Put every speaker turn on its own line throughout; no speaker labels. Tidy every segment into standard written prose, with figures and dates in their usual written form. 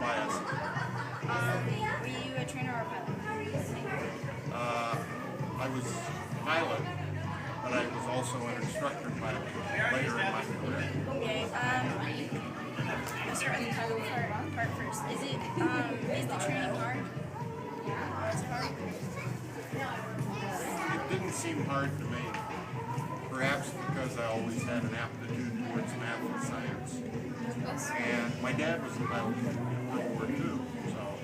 bias.
Were you a trainer or a pilot?
I was a pilot, but I was also an instructor pilot later in my career.
Okay. Let's start with the pilot part first. Is the training hard? Is it hard?
It didn't seem hard to me. Perhaps because I always had an aptitude towards math and science. And my dad was a pilot in World War II, so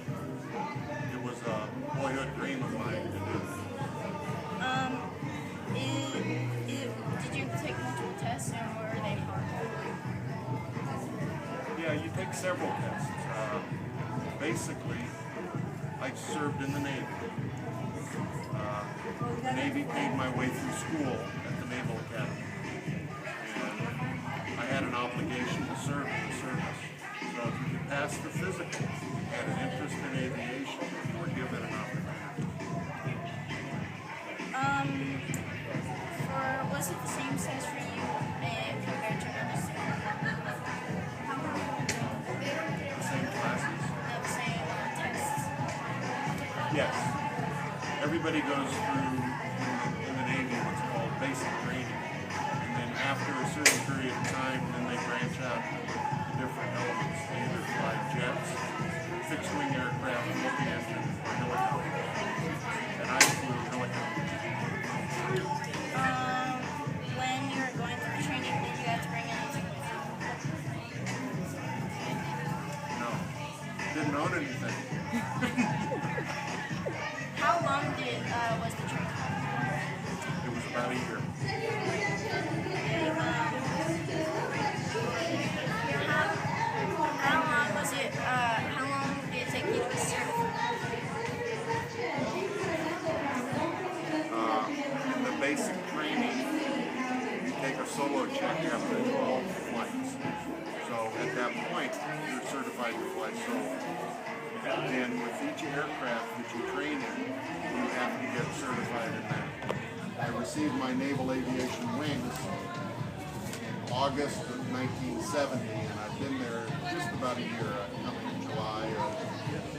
it was a boyhood dream of mine to do.
Did you take multiple tests or were they hard?
Yeah, you take several tests. Basically, I served in the Navy. The Navy paid my way through school at the Naval Academy. And I had an obligation to serve in the service. So if you could pass the physical, had an interest in aviation, you were given an opportunity.
Was it the same size for you compared to others?
The same classes?
No, the same tests.
Yes. Everybody goes through in the Navy what's called basic training. And then after a certain period of time, then they branch out to different elements. They either fly jets, fixed-wing aircraft, multi-engine, or helicopters. And I flew helicopters.
When you were going through training, did you have to bring anything with you?
No. Didn't own anything.
How long was the training?
It was about a year.
How long was it? How long did it take you to be certified?
In the basic training, you take a solo check after 12 flights. So at that point, you're certified to fly solo. And with each aircraft that you train in, you have to get certified in that. I received my Naval Aviation Wings in August of 1970, and I've been there just about a year. I come in July of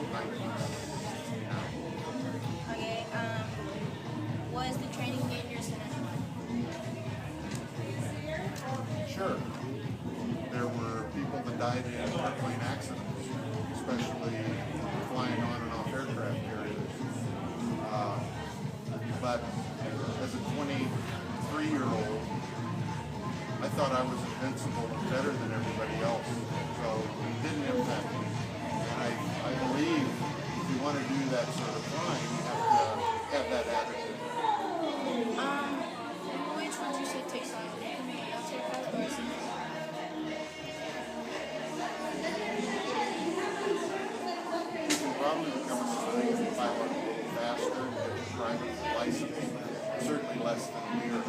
1969.
Okay. Was the training dangerous in any way?
Sure. There were people that died in airplane accidents, especially flying on and off aircraft carriers. But as a 23-year-old, I thought I was invincible and better than everybody else. So it didn't impact me. And I believe if you want to do that sort of flying, you have to have that attitude.
Which one did you say takes on? Military pilot or civilian?
You can probably become a civilian pilot a little faster and get a private license. Certainly less than a year.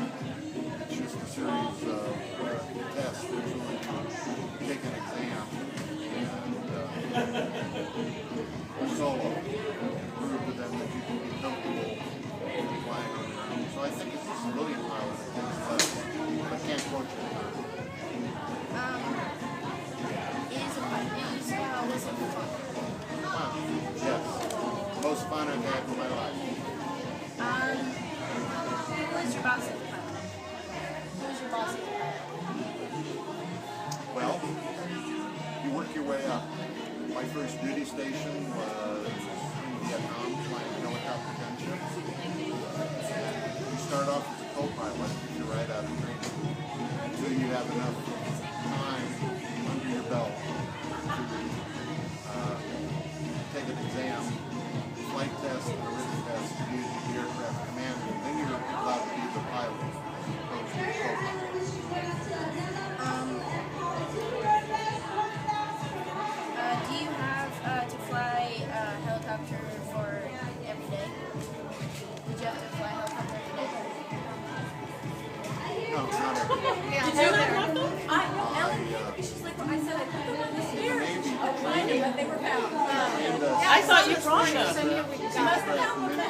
It's just a series of tests. There's only to take an exam and solo and prove to them that you can be comfortable flying on your own. So I think it's a civilian pilot that takes less. I can't coach it.
Was it fun?
Wow. Yes. Most fun I've had in my life.
Who was your boss at the pilot? Who was your boss at the pilot?
Well, you work your way up. My first duty station was in Vietnam, flying helicopter gunships. You start off as a co-pilot, you're right out of training, until you have enough time under your belt to take an exam, flight test, and a written test to be the aircraft commander. Then you're allowed to be the pilot as opposed to the co-pilot.
Do you have to fly a helicopter for every day? Did you have to fly a helicopter every day?
No, not every day.
Did you have them? Ellen, she's like, I said I put them in the spirit.
Maybe
But they were found.
I thought you brought them.
She must have found them.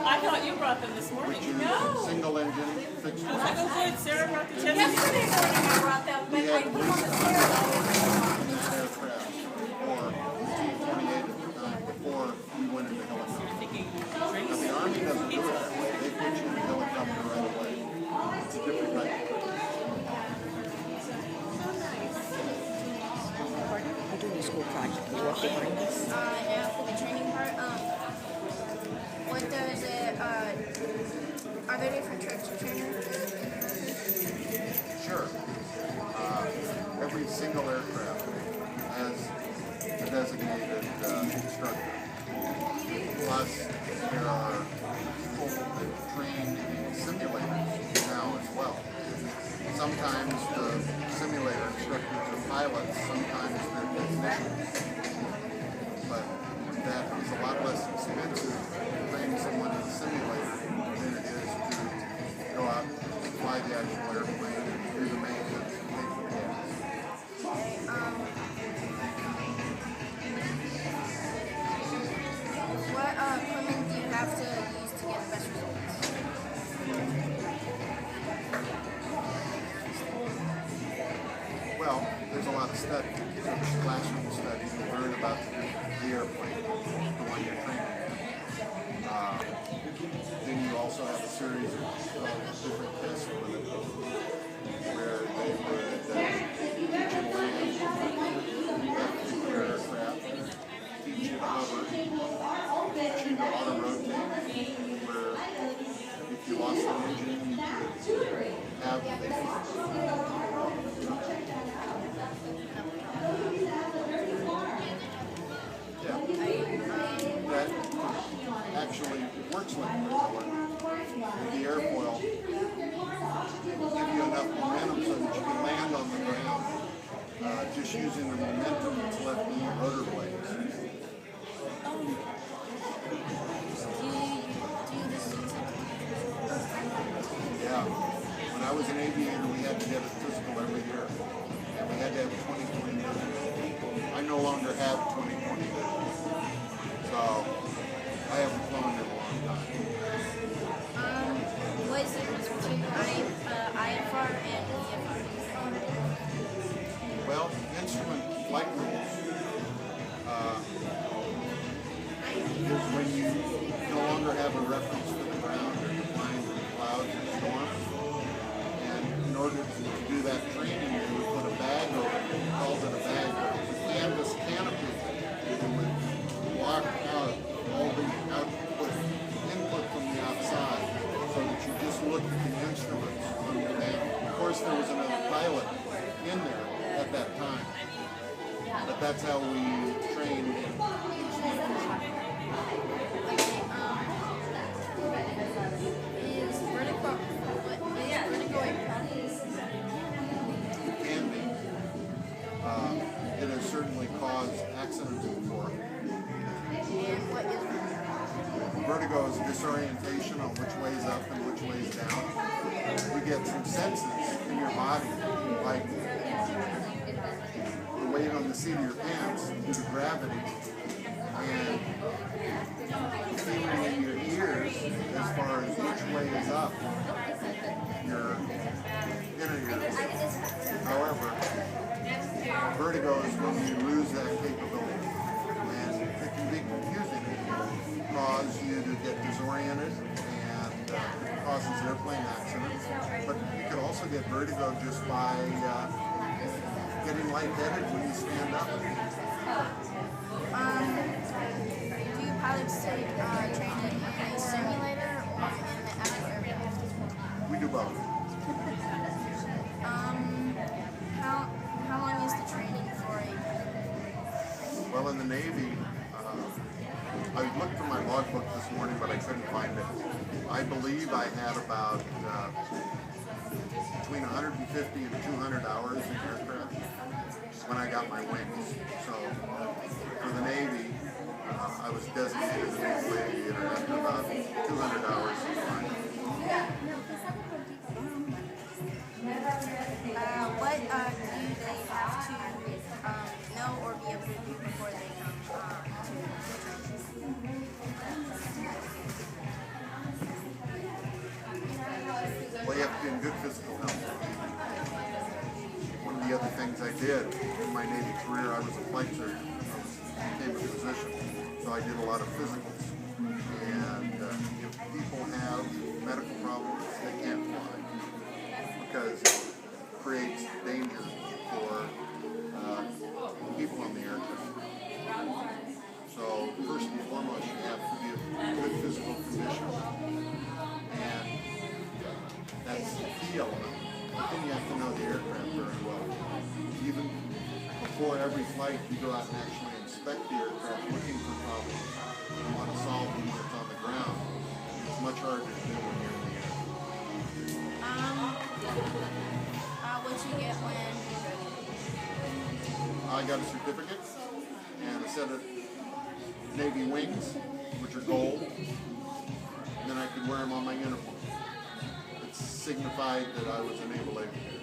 I thought you brought them this morning.
No.
Single engine, fixed wing.
I go good. Sarah brought the chest.
Yesterday morning I brought them, but I put them on the stairs.
Aircraft or T-24
Now for the training part, what does it, are there different types of trainers?
Sure. Every single aircraft has a designated instructor. Plus, there are people that train in simulators now as well. Sometimes the simulator instructors are pilots, sometimes they're technicians. But that is a lot less expensive to train someone in a simulator than it is to go out and fly the actual airplane and do the maintenance and take the gas.
What equipment do you have to use to get the best results?
Well, there's a lot of study, classroom study to learn about the airplane, the one you're training. Then you also have a series of different tests with it, where they would teach you to land that particular aircraft, teach you to hover, teach you to auto-rotate, where if you lost an engine, you could have that actually works like the airfoil will give you enough momentum so that you can land on the ground just using the momentum that's left in the rotor blades. Yeah. When I was an aviator, we had to get a physical every year. And we had to have 20/20 vision. I no longer have 20/20 vision. So I haven't flown in a long time.
What is the difference between IFR and EFR?
Well, instrument flight rules is when you no longer have a reference to the ground or you're flying through clouds and storms. And in order to do that training, you would put a bag over it. We called it a bag. It was a canvas canopy. It would block out all the input from the outside so that you just looked at the instruments from your bag. Of course, there was another pilot in there at that time. But that's how we trained in
Is vertigo a problem?
It can be. It has certainly caused accidents before.
And what is vertigo?
Vertigo is disorientation on which way's up and which way's down. You get some senses in your body, like the weight on the seat of your pants due to gravity, and feeling in your ears as far as which way is up, your inner ears. However, vertigo is when you lose that capability, and it can be confusing. It can cause you to get disoriented and causes airplane accidents. But you can also get vertigo just by getting lightheaded when you stand up.
Do pilots train in a simulator or in the actual aircraft?
We do both.
How long is the training for a?
Well, in the Navy, I looked for my logbook this morning, but I couldn't find it. I believe I had about between 150 and 200 hours in aircraft when I got my wings. So for the Navy, I was designated as a naval aviator after about 200 hours of flying.
What do they have to know or be able to do before they come to
Well, you have to be in good physical health. One of the other things I did in my Navy career, I was a flight surgeon. I became a physician, so I did a lot of physicals. And if people have medical problems, they can't fly because it creates danger for people on the aircraft. before every flight, you go out and actually inspect the aircraft, looking for problems. You want to solve them when it's on the ground. It's much harder to do when you're in the air.
What you get when
I got a certificate and a set of Navy wings, which are gold. And then I could wear them on my uniform. It signified that I was a naval aviator.